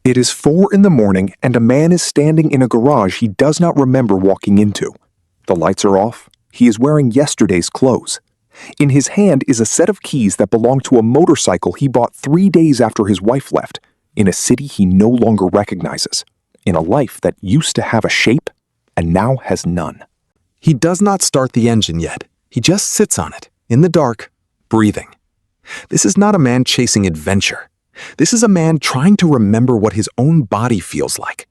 It is 4 in the morning and a man is standing in a garage he does not remember walking into. The lights are off. He is wearing yesterday's clothes. In his hand is a set of keys that belong to a motorcycle he bought 3 days after his wife left, in a city he no longer recognizes, in a life that used to have a shape and now has none. He does not start the engine yet. He just sits on it, in the dark, breathing. This is not a man chasing adventure. This is a man trying to remember what his own body feels like.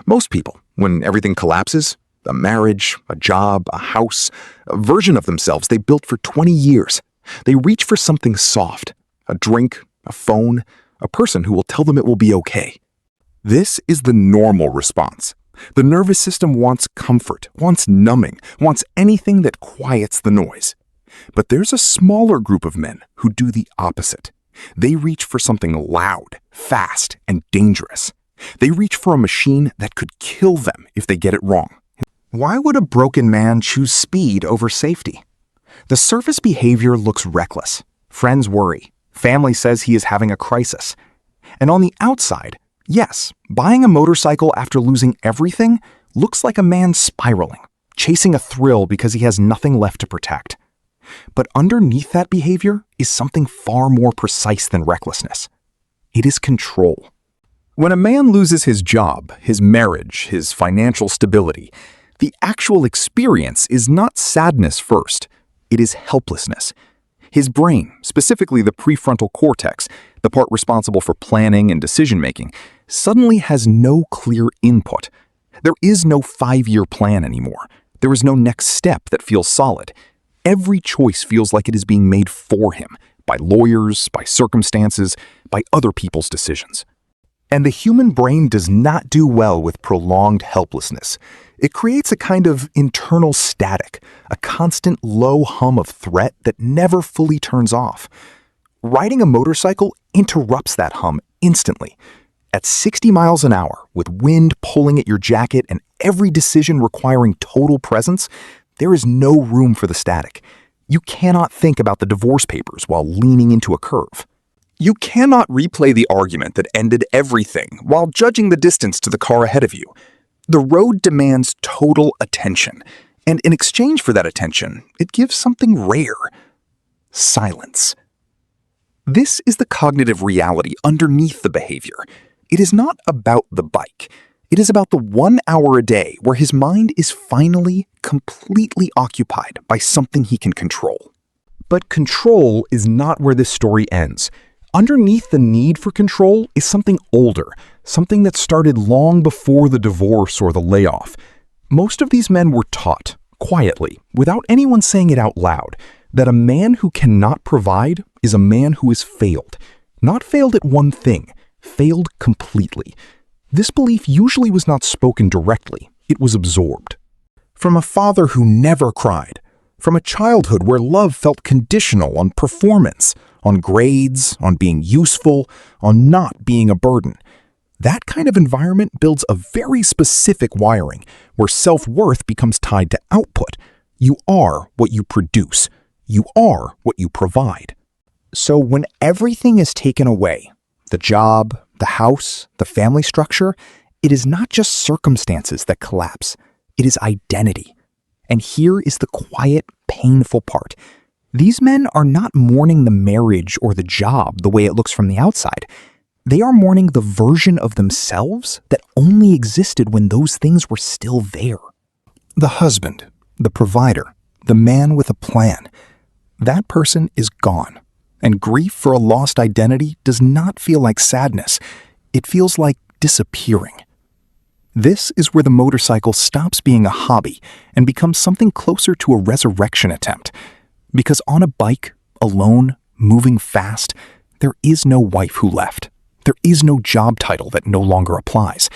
Most people, when everything collapses, a marriage, a job, a house, a version of themselves they built for 20 years, they reach for something soft, a drink, a phone, a person who will tell them it will be okay. This is the normal response. The nervous system wants comfort, wants numbing, wants anything that quiets the noise. But there's a smaller group of men who do the opposite. They reach for something loud, fast, and dangerous. They reach for a machine that could kill them if they get it wrong. Why would a broken man choose speed over safety? The surface behavior looks reckless. Friends worry. Family says he is having a crisis. And on the outside, yes, buying a motorcycle after losing everything looks like a man spiraling, chasing a thrill because he has nothing left to protect. But underneath that behavior is something far more precise than recklessness. It is control. When a man loses his job, his marriage, his financial stability, the actual experience is not sadness first. It is helplessness. His brain, specifically the prefrontal cortex, the part responsible for planning and decision-making, suddenly has no clear input. There is no 5-year plan anymore. There is no next step that feels solid. Every choice feels like it is being made for him, by lawyers, by circumstances, by other people's decisions. And the human brain does not do well with prolonged helplessness. It creates a kind of internal static, a constant low hum of threat that never fully turns off. Riding a motorcycle interrupts that hum instantly. At 60 miles an hour, with wind pulling at your jacket and every decision requiring total presence, there is no room for the static. You cannot think about the divorce papers while leaning into a curve. You cannot replay the argument that ended everything while judging the distance to the car ahead of you. The road demands total attention, and in exchange for that attention, it gives something rare: silence. This is the cognitive reality underneath the behavior. It is not about the bike. It is about the 1 hour a day where his mind is finally completely occupied by something he can control. But control is not where this story ends. Underneath the need for control is something older, something that started long before the divorce or the layoff. Most of these men were taught, quietly, without anyone saying it out loud, that a man who cannot provide is a man who has failed. Not failed at one thing, failed completely. This belief usually was not spoken directly, it was absorbed. From a father who never cried, from a childhood where love felt conditional on performance, on grades, on being useful, on not being a burden. That kind of environment builds a very specific wiring where self-worth becomes tied to output. You are what you produce. You are what you provide. So when everything is taken away, the job, the house, the family structure, it is not just circumstances that collapse. It is identity. And here is the quiet, painful part. These men are not mourning the marriage or the job the way it looks from the outside. They are mourning the version of themselves that only existed when those things were still there. The husband, the provider, the man with a plan. That person is gone. And grief for a lost identity does not feel like sadness. It feels like disappearing. This is where the motorcycle stops being a hobby and becomes something closer to a resurrection attempt. Because on a bike, alone, moving fast, there is no wife who left. There is no job title that no longer applies.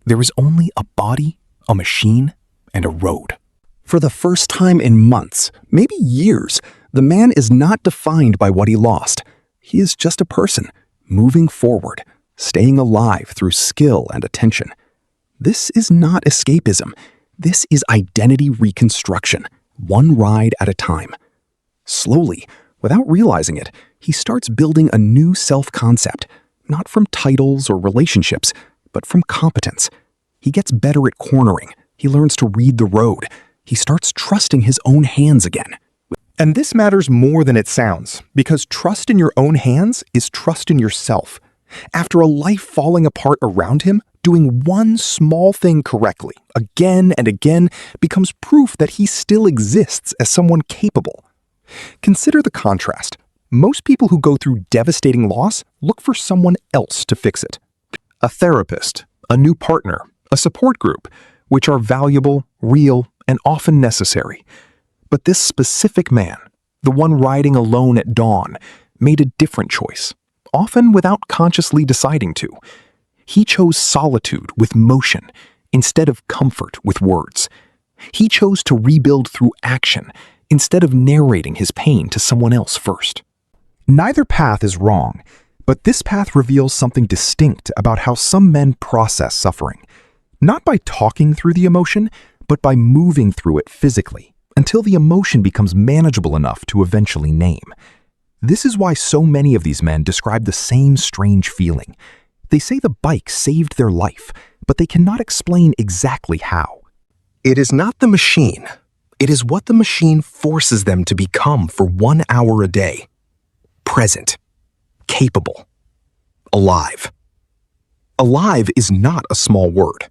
There is only a body, a machine, and a road. For the first time in months, maybe years, the man is not defined by what he lost. He is just a person, moving forward, staying alive through skill and attention. This is not escapism. This is identity reconstruction, one ride at a time. Slowly, without realizing it, he starts building a new self-concept, not from titles or relationships, but from competence. He gets better at cornering. He learns to read the road. He starts trusting his own hands again. And this matters more than it sounds, because trust in your own hands is trust in yourself. After a life falling apart around him, doing one small thing correctly, again and again, becomes proof that he still exists as someone capable. Consider the contrast. Most people who go through devastating loss look for someone else to fix it. A therapist, a new partner, a support group, which are valuable, real, and often necessary. But this specific man, the one riding alone at dawn, made a different choice, often without consciously deciding to. He chose solitude with motion instead of comfort with words. He chose to rebuild through action instead of narrating his pain to someone else first. Neither path is wrong, but this path reveals something distinct about how some men process suffering. Not by talking through the emotion, but by moving through it physically, until the emotion becomes manageable enough to eventually name. This is why so many of these men describe the same strange feeling. They say the bike saved their life, but they cannot explain exactly how. It is not the machine. It is what the machine forces them to become for 1 hour a day. Present. Capable. Alive. Alive is not a small word.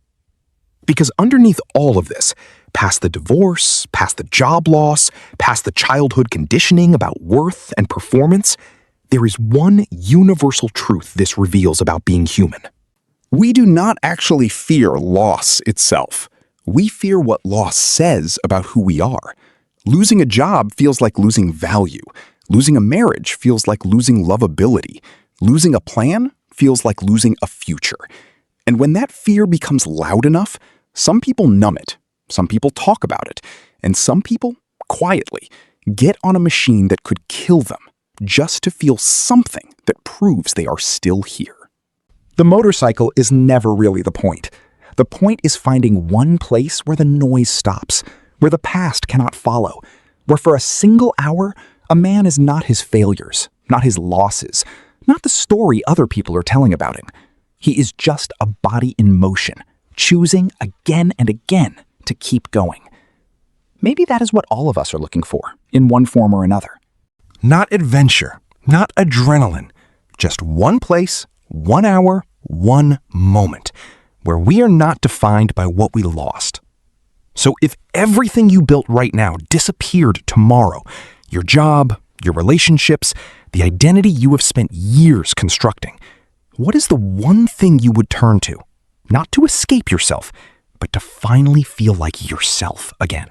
Because underneath all of this, past the divorce, past the job loss, past the childhood conditioning about worth and performance, there is one universal truth this reveals about being human. We do not actually fear loss itself. We fear what loss says about who we are. Losing a job feels like losing value. Losing a marriage feels like losing lovability. Losing a plan feels like losing a future. And when that fear becomes loud enough, some people numb it, some people talk about it, and some people, quietly, get on a machine that could kill them just to feel something that proves they are still here. The motorcycle is never really the point. The point is finding one place where the noise stops, where the past cannot follow, where for a single hour, a man is not his failures, not his losses, not the story other people are telling about him. He is just a body in motion, choosing again and again to keep going. Maybe that is what all of us are looking for, in one form or another. Not adventure, not adrenaline, just one place, 1 hour, one moment, where we are not defined by what we lost. So if everything you built right now disappeared tomorrow, your job, your relationships, the identity you have spent years constructing, what is the one thing you would turn to? Not to escape yourself, but to finally feel like yourself again.